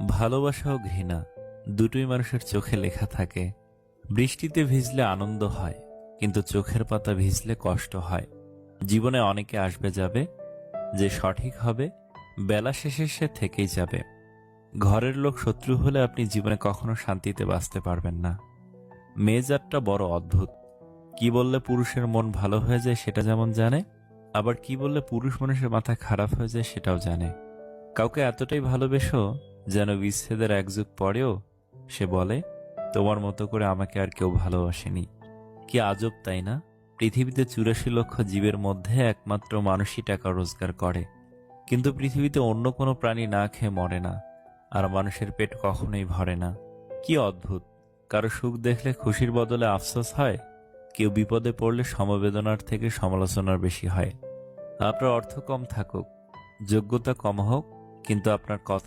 ভালোবাসা ও ঘৃণা দুটোই মানুষের চোখে লেখা থাকে। বৃষ্টিতে ভিজলে আনন্দ হয়, কিন্তু চোখের পাতা ভিজলে কষ্ট হয়। জীবনে অনেকে আসবে যাবে, যে সঠিক হবে বেলা শেষে সে থেকেই যাবে। ঘরের লোক শত্রু হলে আপনি জীবনে কখনো শান্তিতে বাঁচতে পারবেন না। মেজারটা বড় অদ্ভুত। কি বললে পুরুষের মন ভালো হয়ে যায় সেটা যেমন জানে, আবার কি বললে পুরুষ মানুষের মাথা খারাপ হয়ে যায় সেটাও জানে। কাউকে এতটাই ভালোবেসো যেন বিচ্ছেদের এক যুগ পরেও সে বলে, তোমার মতো করে আমাকে আর কেউ ভালোবাসেনি। কি আজব তাই না? পৃথিবীতে 84 লক্ষ জীবের মধ্যে একমাত্র মানুষই টাকা রোজগার করে, কিন্তু পৃথিবীতে অন্য কোনো প্রাণী না খেয়ে মরে না, আর মানুষের পেট কখনোই ভরে না। কি অদ্ভুত! কারো সুখ দেখলে খুশির বদলে আফসোস হয়, কেউ বিপদে পড়লে সমবেদনার থেকে সমালোচনার বেশি হয়। আপনার অর্থ কম থাকুক, যোগ্যতা কম হোক, কিন্তু আপনার কথা